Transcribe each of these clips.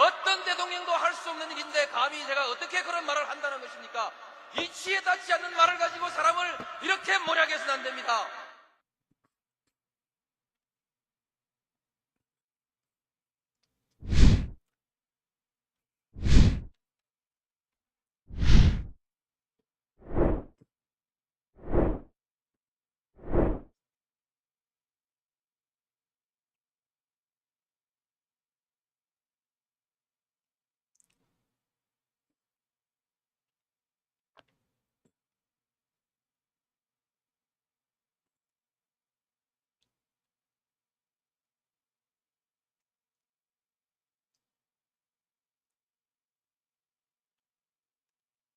어떤 대통령도 할 수 없는 일인데 감히 제가 어떻게 그런 말을 한다는 것입니까? 이치에 닿지 않는 말을 가지고 사람을 이렇게 몰약해서는 안 됩니다.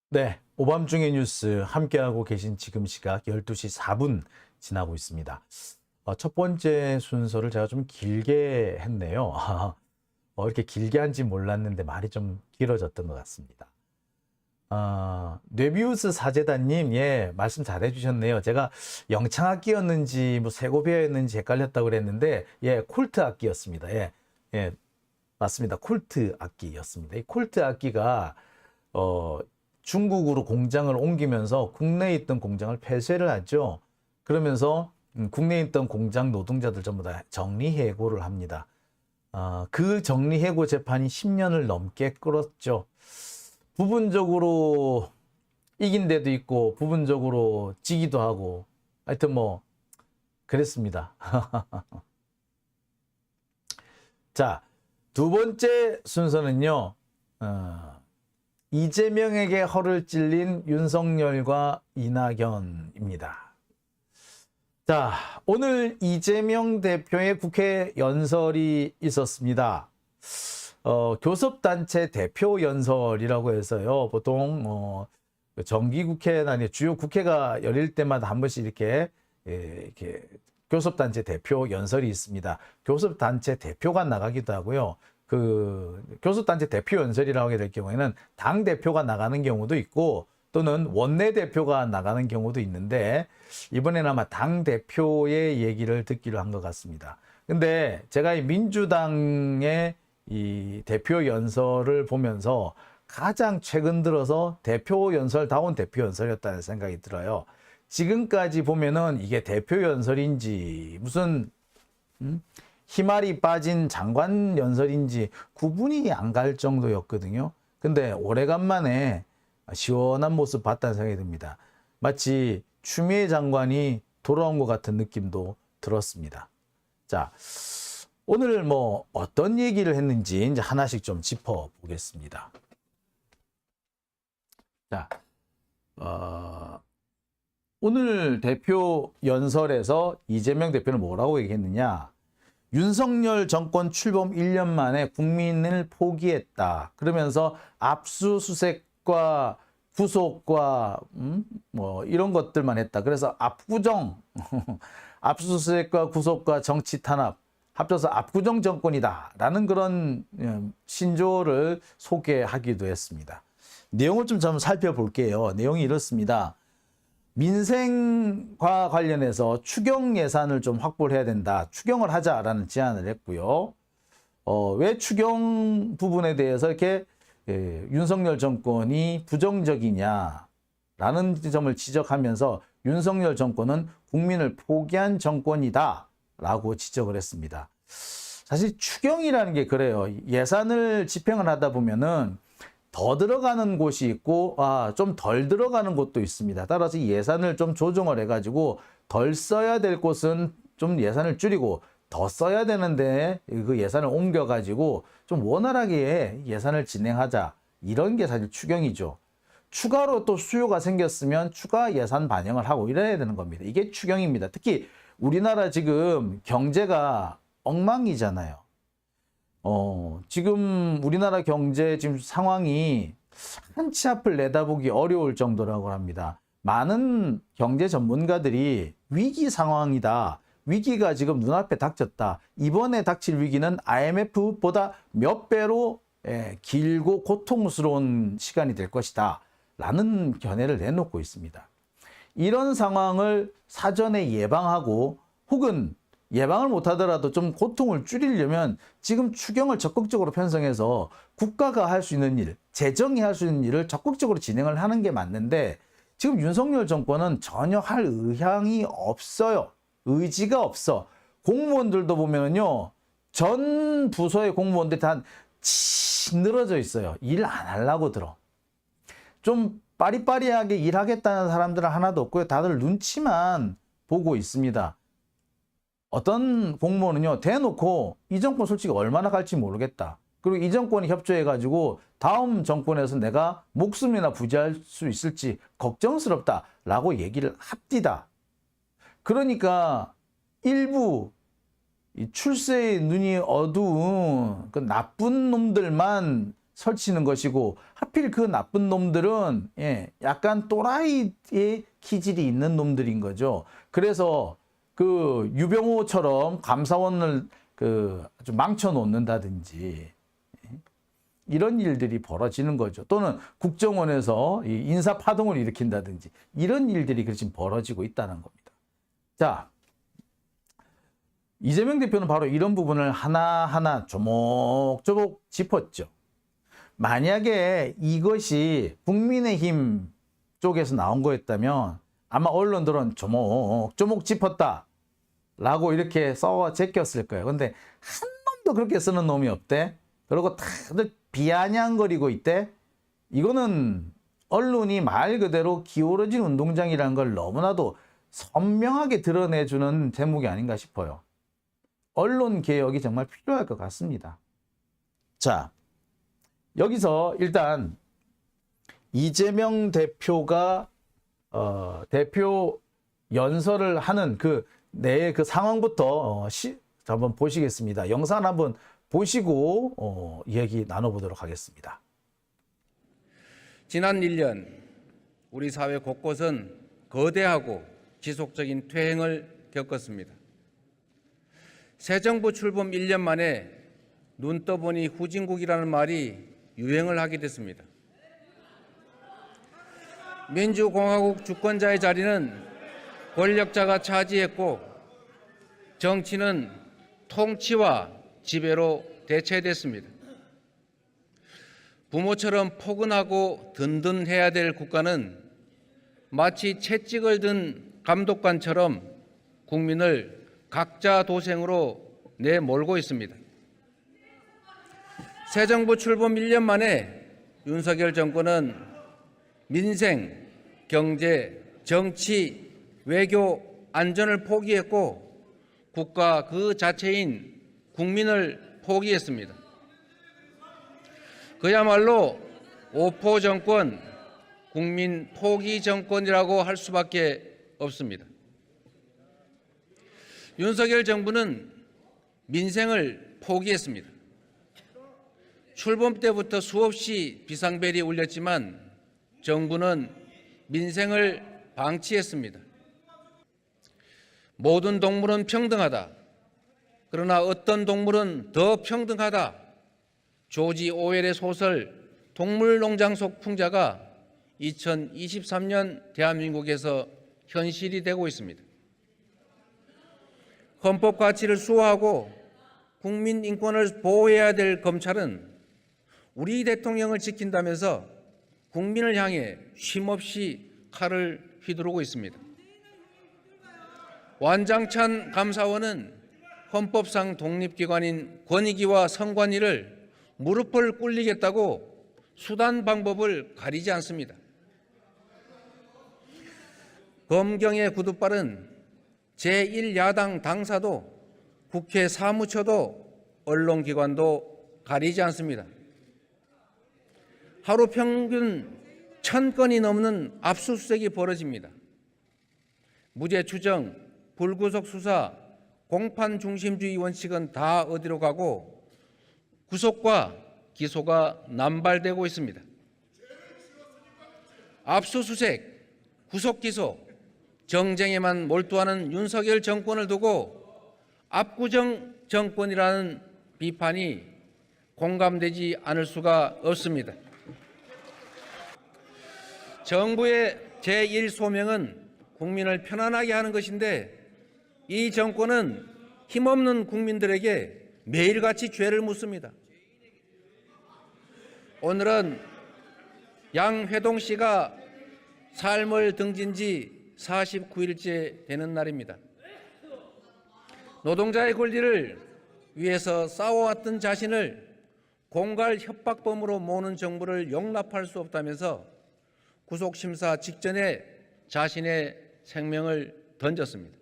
네, 오밤중의 뉴스 함께하고 계신 지금 시각 12시 4분 지나고 있습니다. 첫 번째 순서를 제가 좀 길게 했네요. 이렇게 길게 한지 몰랐는데 말이 좀 길어졌던 것 같습니다. 뇌비우스 사재단님, 예, 말씀 잘 해주셨네요. 제가 영창악기였는지 뭐 세고비아였는지 헷갈렸다고 그랬는데, 예, 콜트 악기였습니다. 예, 예, 맞습니다. 콜트 악기였습니다. 이 콜트 악기가 중국으로 공장을 옮기면서 국내에 있던 공장을 폐쇄를 하죠. 그러면서 국내에 있던 공장 노동자들 전부 다 정리해고를 합니다. 그 정리해고 재판이 10년을 넘게 끌었죠. 부분적으로 이긴 데도 있고 부분적으로 지기도 하고 하여튼 뭐 그랬습니다. 자, 두 번째 순서는요. 이재명에게 허를 찔린 윤석열과 이낙연입니다. 자, 오늘 이재명 대표의 국회 연설이 있었습니다. 교섭단체 대표 연설이라고 해서요. 보통 정기국회나 아니 주요 국회가 열릴 때마다 한 번씩 이렇게 교섭단체 대표 연설이 있습니다. 교섭단체 대표가 나가기도 하고요. 그 교섭단체 대표 연설이라고 하게 될 경우에는 당 대표가 나가는 경우도 있고 또는 원내대표가 나가는 경우도 있는데 이번에는 아마 당 대표의 얘기를 듣기로 한 것 같습니다. 근데 제가 이 민주당의 이 대표 연설을 보면서 가장 최근 들어서 대표 연설다운 대표 연설이었다는 생각이 들어요. 지금까지 보면은 이게 대표 연설인지 무슨 희말이 빠진 장관 연설인지 구분이 안 갈 정도였거든요. 근데 오래간만에 시원한 모습 봤다는 생각이 듭니다. 마치 추미애 장관이 돌아온 것 같은 느낌도 들었습니다. 자, 오늘 뭐 어떤 얘기를 했는지 이제 하나씩 좀 짚어보겠습니다. 자, 오늘 대표 연설에서 이재명 대표는 뭐라고 얘기했느냐? 윤석열 정권 출범 1년 만에 국민을 포기했다. 그러면서 압수수색과 구속과 뭐 이런 것들만 했다. 그래서 압구정 압수수색과 구속과 정치 탄압 합쳐서 압구정 정권이다라는 그런 신조어를 소개하기도 했습니다. 내용을 좀 살펴볼게요. 내용이 이렇습니다. 민생과 관련해서 추경 예산을 좀 확보를 해야 된다. 추경을 하자라는 제안을 했고요. 왜 추경 부분에 대해서 이렇게 윤석열 정권이 부정적이냐라는 점을 지적하면서 윤석열 정권은 국민을 포기한 정권이다라고 지적을 했습니다. 사실 추경이라는 게 그래요. 예산을 집행을 하다 보면은 더 들어가는 곳이 있고 좀 덜 들어가는 곳도 있습니다. 따라서 예산을 좀 조정을 해가지고 덜 써야 될 곳은 좀 예산을 줄이고 더 써야 되는데 그 예산을 옮겨가지고 좀 원활하게 예산을 진행하자. 이런 게 사실 추경이죠. 추가로 또 수요가 생겼으면 추가 예산 반영을 하고 이래야 되는 겁니다. 이게 추경입니다. 특히 우리나라 지금 경제가 엉망이잖아요. 지금 우리나라 경제 지금 상황이 한치 앞을 내다보기 어려울 정도라고 합니다. 많은 경제 전문가들이 위기 상황이다. 위기가 지금 눈앞에 닥쳤다. 이번에 닥칠 위기는 IMF보다 몇 배로 길고 고통스러운 시간이 될 것이다. 라는 견해를 내놓고 있습니다. 이런 상황을 사전에 예방하고 혹은 예방을 못하더라도 좀 고통을 줄이려면 지금 추경을 적극적으로 편성해서 국가가 할 수 있는 일, 재정이 할 수 있는 일을 적극적으로 진행을 하는 게 맞는데 지금 윤석열 정권은 전혀 할 의향이 없어요. 의지가 없어. 공무원들도 보면요. 전 부서의 공무원들이 다 늘어져 있어요. 일 안 하려고 들어. 좀 빠리빠리하게 일하겠다는 사람들은 하나도 없고요. 다들 눈치만 보고 있습니다. 어떤 공무원은요, 대놓고 이 정권 솔직히 얼마나 갈지 모르겠다. 그리고 이 정권이 협조해가지고 다음 정권에서 내가 목숨이나 부지할 수 있을지 걱정스럽다라고 얘기를 합디다. 그러니까 일부 이 출세의 눈이 어두운 그 나쁜 놈들만 설치는 것이고 하필 그 나쁜 놈들은 약간 또라이의 기질이 있는 놈들인 거죠. 그래서 그 유병호처럼 감사원을 좀 망쳐 놓는다든지 이런 일들이 벌어지는 거죠. 또는 국정원에서 인사 파동을 일으킨다든지 이런 일들이 지금 벌어지고 있다는 겁니다. 자, 이재명 대표는 바로 이런 부분을 하나하나 조목조목 짚었죠. 만약에 이것이 국민의힘 쪽에서 나온 거였다면 아마 언론들은 조목조목 짚었다라고 이렇게 써 제꼈을 거예요. 근데 한 놈도 그렇게 쓰는 놈이 없대. 그리고 다들 비아냥거리고 있대. 이거는 언론이 말 그대로 기울어진 운동장이라는 걸 너무나도 선명하게 드러내주는 제목이 아닌가 싶어요. 언론 개혁이 정말 필요할 것 같습니다. 자, 여기서 일단 이재명 대표가 대표 연설을 하는 그 상황부터 한번 보시겠습니다. 영상 한번 보시고 얘기 나눠보도록 하겠습니다. 지난 1년 우리 사회 곳곳은 거대하고 지속적인 퇴행을 겪었습니다. 새 정부 출범 1년 만에 눈 떠보니 후진국이라는 말이 유행을 하게 됐습니다. 민주공화국 주권자의 자리는 권력자가 차지했고 정치는 통치와 지배로 대체됐습니다. 부모처럼 포근하고 든든해야 될 국가는 마치 채찍을 든 감독관처럼 국민을 각자 도생으로 내몰고 있습니다. 새 정부 출범 1년 만에 윤석열 정권은 민생, 경제, 정치, 외교, 안전을 포기했고 국가 그 자체인 국민을 포기했습니다. 그야말로 오포 정권, 국민 포기 정권이라고 할 수밖에 없습니다. 윤석열 정부는 민생을 포기했습니다. 출범 때부터 수없이 비상벨이 울렸지만 정부는 민생을 방치했습니다. 모든 동물은 평등하다. 그러나 어떤 동물은 더 평등하다. 조지 오웰의 소설 동물농장 속 풍자가 2023년 대한민국에서 현실이 되고 있습니다. 헌법 가치를 수호하고 국민 인권을 보호해야 될 검찰은 우리 대통령을 지킨다면서 국민을 향해 쉼없이 칼을 휘두르고 있습니다. 완장찬 감사원은 헌법상 독립기관인 권익위와 선관위를 무릎을 꿇리겠다고 수단 방법을 가리지 않습니다. 검경의 구두발은 제1야당 당사도 국회 사무처도 언론기관도 가리지 않습니다. 하루 평균 1000건이 넘는 압수수색이 벌어집니다. 무죄 추정, 불구속 수사, 공판 중심주의 원칙은 다 어디로 가고 구속과 기소가 남발되고 있습니다. 압수수색, 구속 기소, 정쟁에만 몰두하는 윤석열 정권을 두고 압구정 정권이라는 비판이 공감되지 않을 수가 없습니다. 정부의 제1소명은 국민을 편안하게 하는 것인데 이 정권은 힘없는 국민들에게 매일같이 죄를 묻습니다. 오늘은 양회동 씨가 삶을 등진 지 49일째 되는 날입니다. 노동자의 권리를 위해서 싸워왔던 자신을 공갈 협박범으로 모는 정부를 용납할 수 없다면서 구속심사 직전에 자신의 생명을 던졌습니다.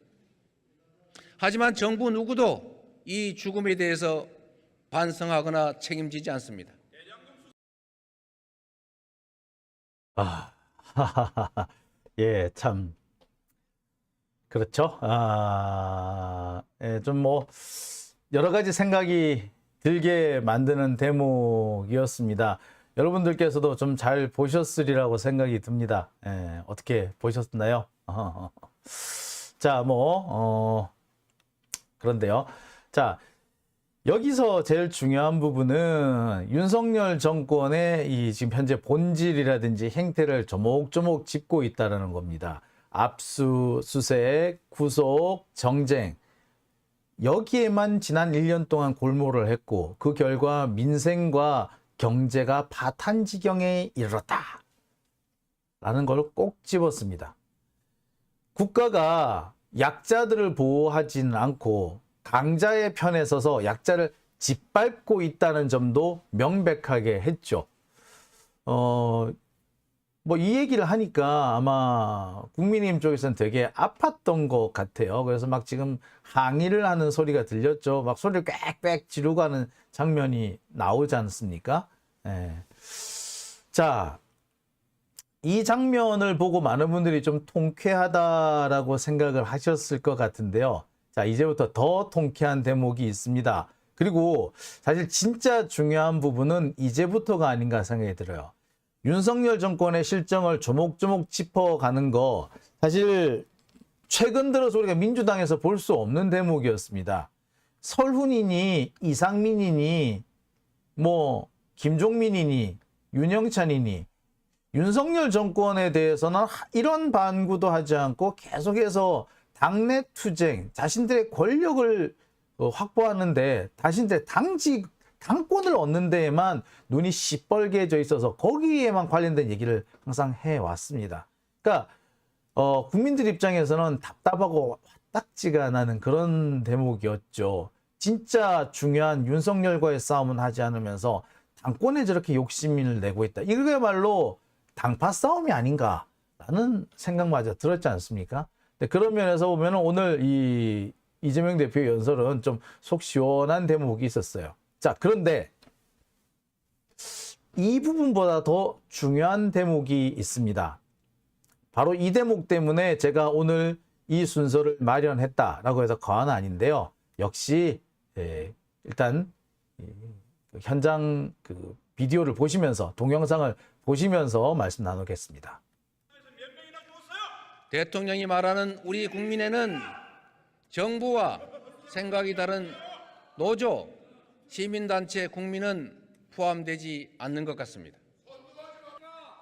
하지만 정부 누구도 이 죽음에 대해서 반성하거나 책임지지 않습니다. 예, 참 그렇죠. 좀 뭐 여러 가지 생각이 들게 만드는 대목이었습니다. 여러분들께서도 좀 잘 보셨으리라고 생각이 듭니다. 예, 어떻게 보셨나요? 자, 그런데요. 자, 여기서 제일 중요한 부분은 윤석열 정권의 이 지금 현재 본질이라든지 행태를 조목조목 짚고 있다는 겁니다. 압수수색, 구속, 정쟁. 여기에만 지난 1년 동안 골몰을 했고 그 결과 민생과 경제가 파탄 지경에 이르렀다. 라는 걸 꼭 집었습니다. 국가가 약자들을 보호하지는 않고 강자의 편에 서서 약자를 짓밟고 있다는 점도 명백하게 했죠. 이 얘기를 하니까 아마 국민의힘 쪽에서는 되게 아팠던 것 같아요. 그래서 막 지금 항의를 하는 소리가 들렸죠. 막 소리를 꽥꽥 지르고 하는 장면이 나오지 않습니까? 예. 자, 이 장면을 보고 많은 분들이 좀 통쾌하다라고 생각을 하셨을 것 같은데요. 자, 이제부터 더 통쾌한 대목이 있습니다. 그리고 사실 진짜 중요한 부분은 이제부터가 아닌가 생각이 들어요. 윤석열 정권의 실정을 조목조목 짚어가는 거 사실 최근 들어서 우리가 민주당에서 볼 수 없는 대목이었습니다. 설훈이니 이상민이니 김종민이니 윤영찬이니 윤석열 정권에 대해서는 이런 반구도 하지 않고 계속해서 당내 투쟁, 자신들의 권력을 확보하는데 자신들의 당권을 얻는 데에만 눈이 시뻘개져 있어서 거기에만 관련된 얘기를 항상 해왔습니다. 그러니까 국민들 입장에서는 답답하고 화딱지가 나는 그런 대목이었죠. 진짜 중요한 윤석열과의 싸움은 하지 않으면서 당권에 저렇게 욕심을 내고 있다. 이거야말로 당파 싸움이 아닌가라는 생각마저 들었지 않습니까? 그런 면에서 보면 오늘 이재명 대표의 연설은 좀 속 시원한 대목이 있었어요. 자, 그런데 이 부분보다 더 중요한 대목이 있습니다. 바로 이 대목 때문에 제가 오늘 이 순서를 마련했다라고 해서 과언은 아닌데요. 역시 일단 현장 비디오를 보시면서 동영상을 보시면서 말씀 나누겠습니다. 대통령이 말하는 우리 국민에는 정부와 생각이 다른 노조, 시민단체, 국민은 포함되지 않는 것 같습니다.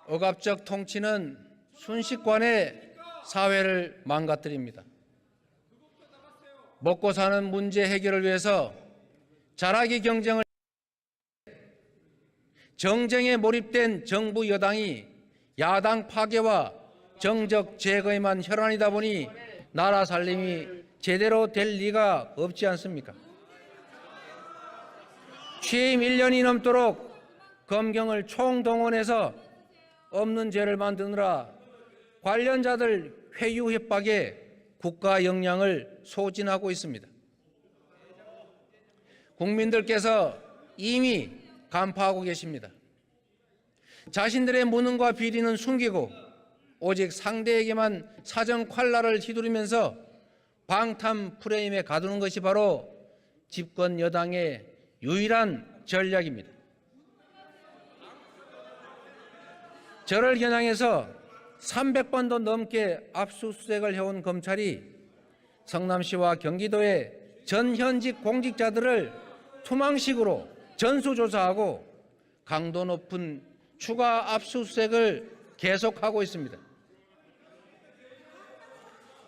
억압적 통치는 순식간에 사회를 망가뜨립니다. 먹고 사는 문제 해결을 위해서 잘하기 경쟁을 정쟁에 몰입된 정부 여당이 야당 파괴와 정적 제거에만 혈안이다 보니 나라 살림이 제대로 될 리가 없지 않습니까? 취임 1년이 넘도록 검경을 총동원해서 없는 죄를 만드느라 관련자들 회유 협박에 국가 역량을 소진하고 있습니다. 국민들께서 이미 간파하고 계십니다. 자신들의 무능과 비리는 숨기고 오직 상대에게만 사정 콸라를 휘두르면서 방탄 프레임에 가두는 것이 바로 집권 여당의 유일한 전략입니다. 저를 겨냥해서 300번도 넘게 압수수색을 해온 검찰이 성남시와 경기도의 전현직 공직자들을 투망식으로 전수조사하고 강도 높은 추가 압수수색을 계속하고 있습니다.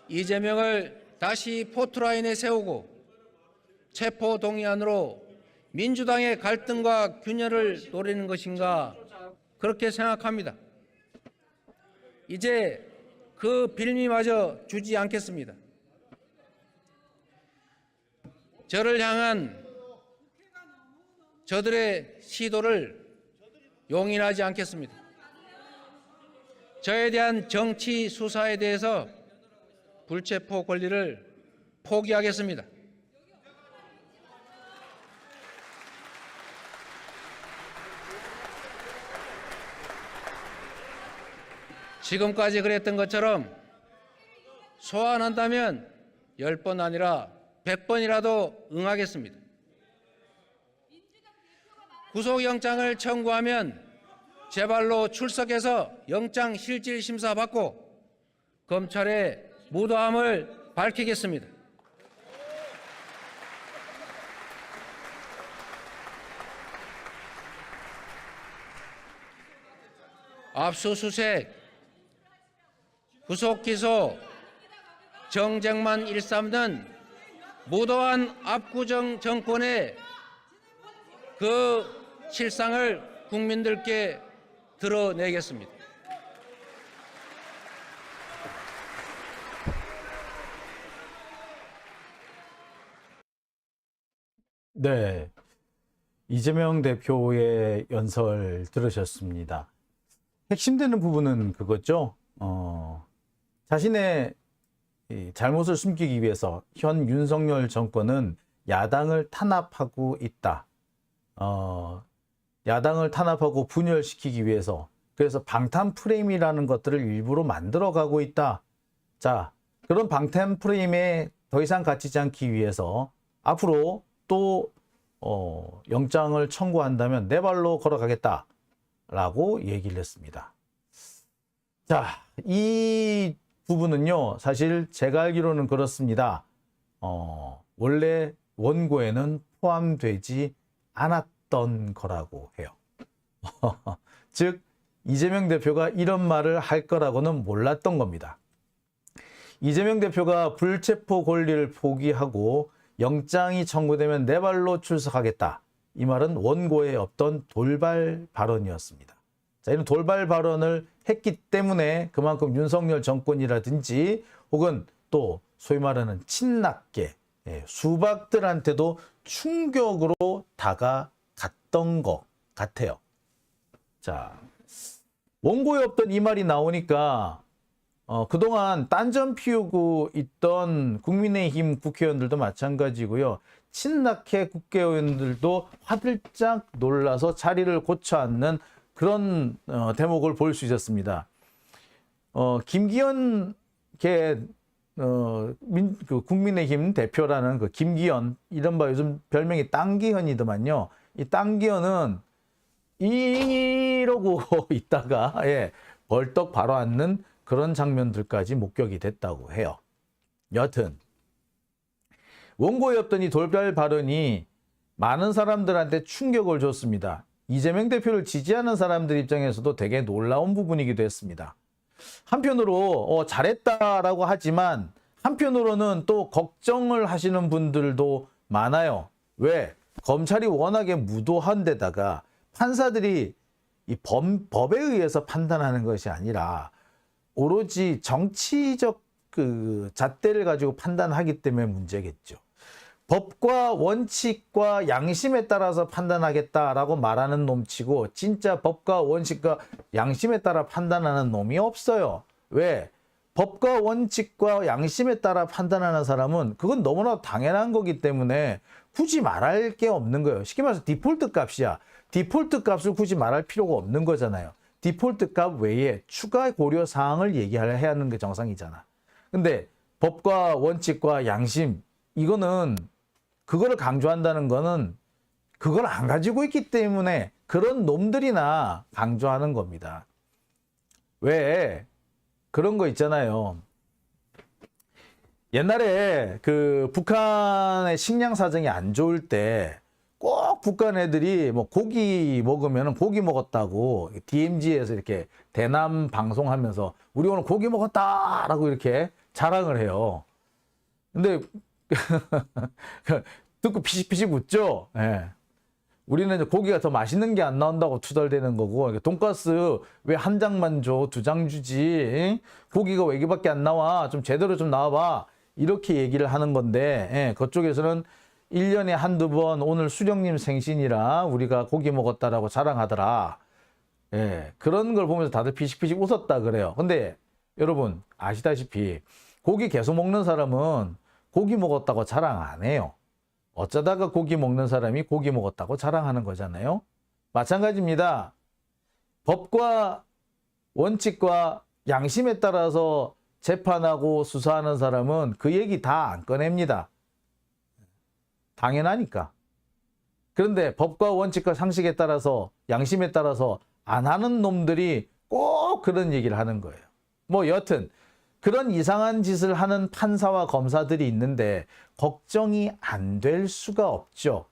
이재명을 다시 포트라인에 세우고 체포 동의안으로 민주당의 갈등과 균열을 노리는 것인가 그렇게 생각합니다. 이제 그 빌미마저 주지 않겠습니다. 저를 향한 저들의 시도를 용인하지 않겠습니다. 저에 대한 정치 수사에 대해서 불체포 권리를 포기하겠습니다. 지금까지 그랬던 것처럼 소환한다면 10번 아니라 100번이라도 응하겠습니다. 구속영장을 청구하면 제 발로 출석해서 영장 실질 심사 받고 검찰의 무도함을 밝히겠습니다. 압수수색, 구속기소, 정쟁만 일삼는 무도한 압구정 정권의 그 실상을 국민들께 드러내겠습니다. 네, 이재명 대표의 연설 들으셨습니다. 핵심되는 부분은 그거죠. 자신의 이 잘못을 숨기기 위해서 현 윤석열 정권은 야당을 탄압하고 있다. 야당을 탄압하고 분열시키기 위해서, 그래서 방탄 프레임이라는 것들을 일부러 만들어가고 있다. 자, 그런 방탄 프레임에 더 이상 갇히지 않기 위해서 앞으로 또 영장을 청구한다면 내 발로 걸어가겠다라고 얘기를 했습니다. 자, 이 부분은요, 사실 제가 알기로는 그렇습니다. 원래 원고에는 포함되지 않았던 거라고 해요. 즉, 이재명 대표가 이런 말을 할 거라고는 몰랐던 겁니다. 이재명 대표가 불체포 권리를 포기하고 영장이 청구되면 내 발로 출석하겠다. 이 말은 원고에 없던 돌발 발언이었습니다. 자, 이런 돌발 발언을 했기 때문에 그만큼 윤석열 정권이라든지 혹은 또 소위 말하는 친낙계 수박들한테도 충격으로 다가갔던 것 같아요. 자, 원고에 없던 이 말이 나오니까 그동안 딴전 피우고 있던 국민의힘 국회의원들도 마찬가지고요. 친낙계 국회의원들도 화들짝 놀라서 자리를 고쳐 앉는 그런 대목을 볼 수 있었습니다. 김기현 그 국민의힘 대표라는 그 김기현, 이른바 요즘 별명이 땅기현이더만요. 이 땅기현은 이러고 있다가 벌떡 바로 앉는 그런 장면들까지 목격이 됐다고 해요. 여튼 원고에 없던 이 돌발 발언이 많은 사람들한테 충격을 줬습니다. 이재명 대표를 지지하는 사람들 입장에서도 되게 놀라운 부분이기도 했습니다. 한편으로 잘했다라고 하지만 한편으로는 또 걱정을 하시는 분들도 많아요. 왜? 검찰이 워낙에 무도한 데다가 판사들이 이 법에 의해서 판단하는 것이 아니라 오로지 정치적 그 잣대를 가지고 판단하기 때문에 문제겠죠. 법과 원칙과 양심에 따라서 판단하겠다라고 말하는 놈치고 진짜 법과 원칙과 양심에 따라 판단하는 놈이 없어요. 왜? 법과 원칙과 양심에 따라 판단하는 사람은 그건 너무나 당연한 거기 때문에 굳이 말할 게 없는 거예요. 쉽게 말해서 디폴트 값이야. 디폴트 값을 굳이 말할 필요가 없는 거잖아요. 디폴트 값 외에 추가 고려 사항을 해야 하는 게 정상이잖아. 근데 법과 원칙과 양심, 이거는 그거를 강조한다는 거는 그걸 안 가지고 있기 때문에 그런 놈들이나 강조하는 겁니다. 왜? 그런 거 있잖아요. 옛날에 그 북한의 식량 사정이 안 좋을 때 꼭 북한 애들이 뭐 고기 먹으면 고기 먹었다고 DMZ에서 이렇게 대남 방송하면서 우리 오늘 고기 먹었다라고 이렇게 자랑을 해요. 근데 듣고 피식피식 웃죠. 예. 우리는 이제 고기가 더 맛있는 게 안 나온다고 투덜대는 거고, 돈가스 왜 한 장만 줘, 두 장 주지? 고기가 왜 이게밖에 안 나와? 좀 제대로 좀 나와봐. 이렇게 얘기를 하는 건데, 예, 그쪽에서는 1년에 한두 번 오늘 수령님 생신이라 우리가 고기 먹었다라고 자랑하더라. 예, 그런 걸 보면서 다들 피식피식 웃었다 그래요. 근데 여러분 아시다시피 고기 계속 먹는 사람은 고기 먹었다고 자랑 안 해요. 어쩌다가 고기 먹는 사람이 고기 먹었다고 자랑하는 거잖아요. 마찬가지입니다. 법과 원칙과 양심에 따라서 재판하고 수사하는 사람은 그 얘기 다 안 꺼냅니다. 당연하니까. 그런데 법과 원칙과 상식에 따라서 양심에 따라서 안 하는 놈들이 꼭 그런 얘기를 하는 거예요. 뭐 여튼 그런 이상한 짓을 하는 판사와 검사들이 있는데 걱정이 안 될 수가 없죠.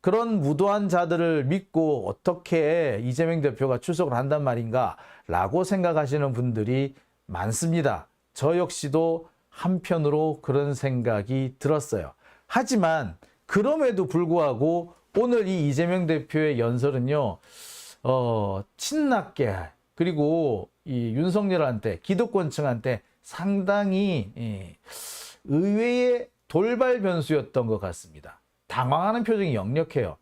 그런 무도한 자들을 믿고 어떻게 이재명 대표가 출석을 한단 말인가 라고 생각하시는 분들이 많습니다. 저 역시도 한편으로 그런 생각이 들었어요. 하지만 그럼에도 불구하고 오늘 이 이재명 대표의 연설은요, 친낙계 그리고 이 윤석열한테 기득권층한테 상당히 의외의 돌발 변수였던 것 같습니다. 당황하는 표정이 역력해요.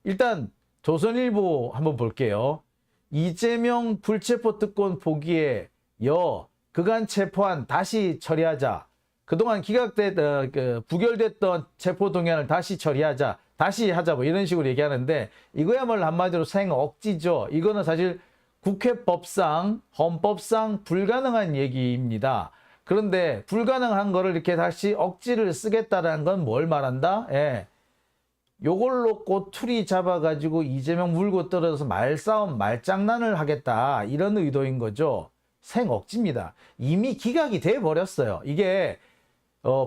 일단 조선일보 한번 볼게요. 이재명 불체포 특권 포기에 그간 체포안 다시 처리하자. 그동안 부결됐던 체포동의안을 다시 처리하자. 다시 하자 뭐 이런 식으로 얘기하는데 이거야말로 한마디로 생억지죠. 이거는 사실 국회법상 헌법상 불가능한 얘기입니다. 그런데 불가능한 거를 이렇게 다시 억지를 쓰겠다라는 건 뭘 말한다? 예. 요걸로 꼬투리 잡아가지고 이재명 물고 떨어져서 말싸움, 말장난을 하겠다. 이런 의도인 거죠. 생억지입니다. 이미 기각이 돼버렸어요. 이게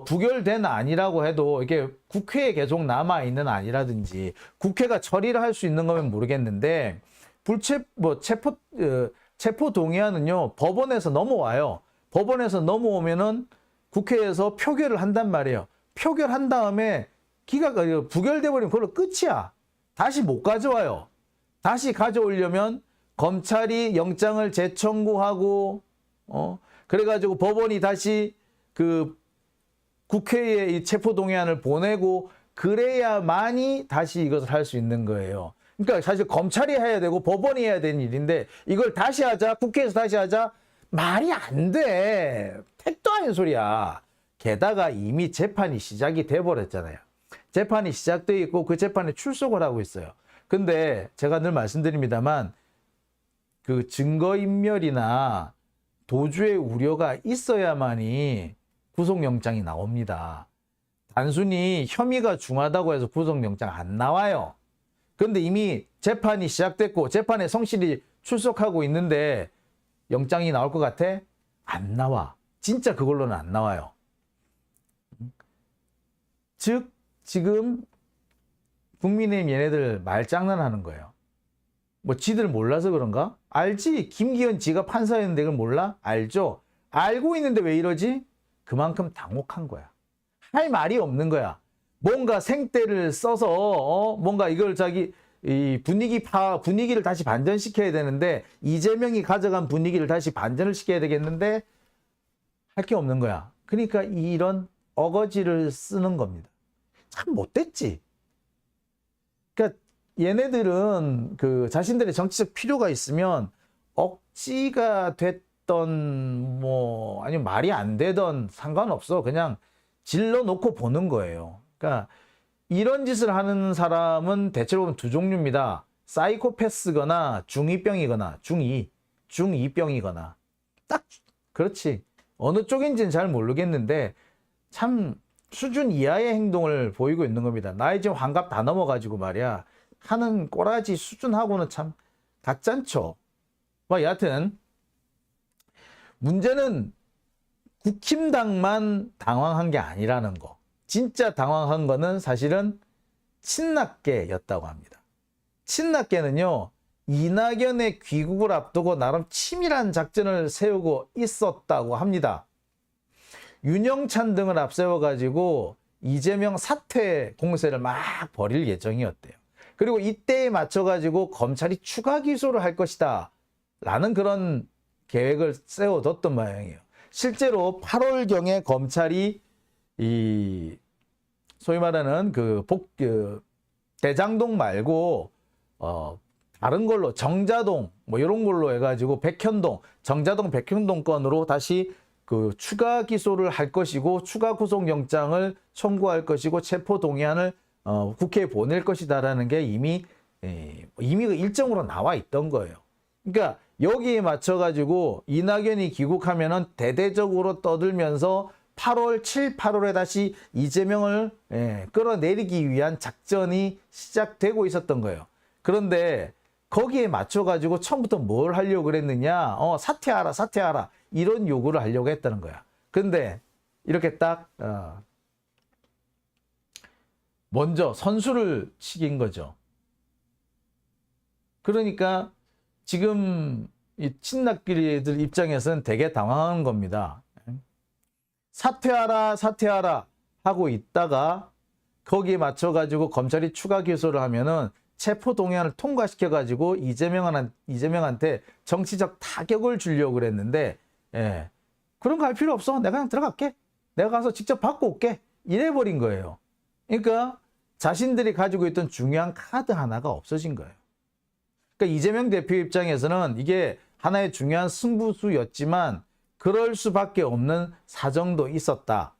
부결된 안이라고 해도 이게 국회에 계속 남아있는 안이라든지 국회가 처리를 할 수 있는 거면 모르겠는데 체포 동의안은요 법원에서 넘어와요. 법원에서 넘어오면은 국회에서 표결을 한단 말이에요. 표결한 다음에 부결돼 버리면 그걸로 끝이야. 다시 못 가져와요. 다시 가져오려면 검찰이 영장을 재청구하고 그래가지고 법원이 다시 그 국회에 이 체포동의안을 보내고 그래야만이 다시 이것을 할 수 있는 거예요. 그러니까 사실 검찰이 해야 되고 법원이 해야 되는 일인데 이걸 다시 하자, 국회에서 다시 하자, 말이 안 돼. 택도 아닌 소리야. 게다가 이미 재판이 시작이 돼버렸잖아요. 재판이 시작되어 있고 그 재판에 출석을 하고 있어요. 근데 제가 늘 말씀드립니다만 그 증거인멸이나 도주의 우려가 있어야만이 구속영장이 나옵니다. 단순히 혐의가 중하다고 해서 구속영장 안 나와요. 그런데 이미 재판이 시작됐고 재판에 성실히 출석하고 있는데 영장이 나올 것 같아? 안 나와. 진짜 그걸로는 안 나와요. 즉 지금 국민의힘 얘네들 말장난하는 거예요. 뭐 지들 몰라서 그런가? 알지. 김기현 지가 판사였는데 그걸 몰라? 알죠. 알고 있는데 왜 이러지? 그만큼 당혹한 거야. 할 말이 없는 거야. 뭔가 생떼를 써서 뭔가 이걸 이 분위기를 다시 반전시켜야 되는데 이재명이 가져간 분위기를 다시 반전을 시켜야 되겠는데 할 게 없는 거야. 그러니까 이런 어거지를 쓰는 겁니다. 참 못됐지. 그러니까 얘네들은 그 자신들의 정치적 필요가 있으면 억지가 됐던 뭐 아니면 말이 안 되던 상관없어. 그냥 질러 놓고 보는 거예요. 그러니까 이런 짓을 하는 사람은 대체로 보면 두 종류입니다. 사이코패스거나 중2병이거나 중2병이거나 딱 그렇지. 어느 쪽인지는 잘 모르겠는데 참 수준 이하의 행동을 보이고 있는 겁니다. 나이 지금 환갑 다 넘어가지고 말이야. 하는 꼬라지 수준하고는 참 가짠죠. 뭐 여하튼 문제는 국힘당만 당황한 게 아니라는 거. 진짜 당황한 거는 사실은 친낙계였다고 합니다. 친낙계는요. 이낙연의 귀국을 앞두고 나름 치밀한 작전을 세우고 있었다고 합니다. 윤영찬 등을 앞세워가지고 이재명 사퇴 공세를 막 벌일 예정이었대요. 그리고 이때에 맞춰가지고 검찰이 추가 기소를 할 것이다 라는 그런 계획을 세워뒀던 모양이에요. 실제로 8월경에 검찰이 이 소위 말하는 그 대장동 말고 다른 걸로 정자동 뭐 이런 걸로 해가지고 백현동, 정자동 백현동 건으로 다시 그 추가 기소를 할 것이고 추가 구속영장을 청구할 것이고 체포 동의안을 국회에 보낼 것이다라는 게 이미 일정으로 나와 있던 거예요. 그러니까 여기에 맞춰가지고 이낙연이 귀국하면은 대대적으로 떠들면서 8월, 7, 8월에 다시 이재명을 끌어내리기 위한 작전이 시작되고 있었던 거예요. 그런데 거기에 맞춰가지고 처음부터 뭘 하려고 그랬느냐? 사퇴하라, 사퇴하라. 이런 요구를 하려고 했다는 거야. 근데 이렇게 딱 먼저 선수를 치긴 거죠. 그러니까 지금 이 친낙끼리들 입장에서는 되게 당황한 겁니다. 사퇴하라, 사퇴하라 하고 있다가 거기에 맞춰가지고 검찰이 추가 기소를 하면은 체포 동의안을 통과시켜가지고 이재명한테 정치적 타격을 주려고 그랬는데, 그런 거 할 필요 없어. 내가 그냥 들어갈게. 내가 가서 직접 받고 올게. 이래버린 거예요. 그러니까 자신들이 가지고 있던 중요한 카드 하나가 없어진 거예요. 그러니까 이재명 대표 입장에서는 이게 하나의 중요한 승부수였지만 그럴 수밖에 없는 사정도 있었다.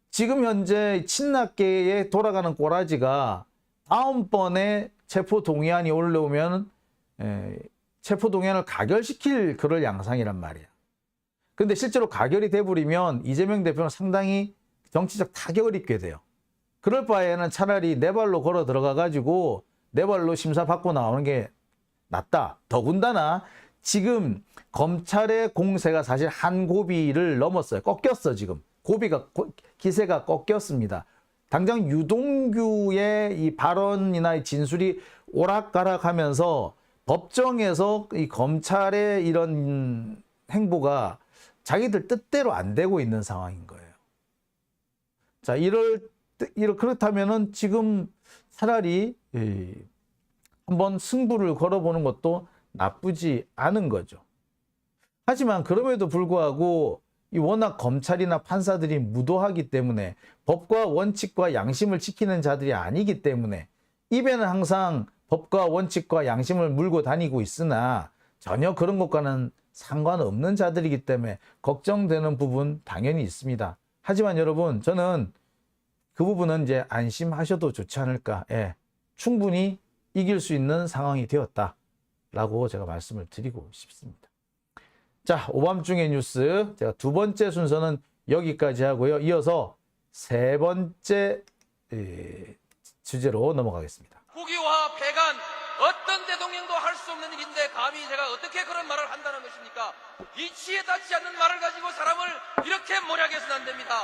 지금 현재 친낙계에 돌아가는 꼬라지가 다음번에 체포 동의안이 올라오면 체포 동의안을 가결시킬 그럴 양상이란 말이야. 근데 실제로 가결이 돼버리면 이재명 대표는 상당히 정치적 타격을 입게 돼요. 그럴 바에는 차라리 내 발로 걸어 들어가가지고 내 발로 심사받고 나오는 게 낫다. 더군다나 지금 검찰의 공세가 사실 한 고비를 넘었어요. 꺾였어 지금. 기세가 꺾였습니다. 당장 유동규의 이 발언이나 이 진술이 오락가락하면서 법정에서 이 검찰의 이런 행보가 자기들 뜻대로 안 되고 있는 상황인 거예요. 자, 그렇다면은 지금 차라리 한번 승부를 걸어보는 것도 나쁘지 않은 거죠. 하지만 그럼에도 불구하고 이 워낙 검찰이나 판사들이 무도하기 때문에 법과 원칙과 양심을 지키는 자들이 아니기 때문에 입에는 항상 법과 원칙과 양심을 물고 다니고 있으나 전혀 그런 것과는 상관없는 자들이기 때문에 걱정되는 부분 당연히 있습니다. 하지만 여러분, 저는 그 부분은 이제 안심하셔도 좋지 않을까. 충분히 이길 수 있는 상황이 되었다라고 제가 말씀을 드리고 싶습니다. 자, 오밤중의 뉴스. 제가 두 번째 순서는 여기까지 하고요. 이어서 세 번째 주제로 넘어가겠습니다. 국유화, 폐간, 어떤 대통령도 할 수 없는 일인데 감히 제가 어떻게 그런 말을 한다는 것입니까? 이치에 닿지 않는 말을 가지고 사람을 이렇게 몰약해서는 안 됩니다.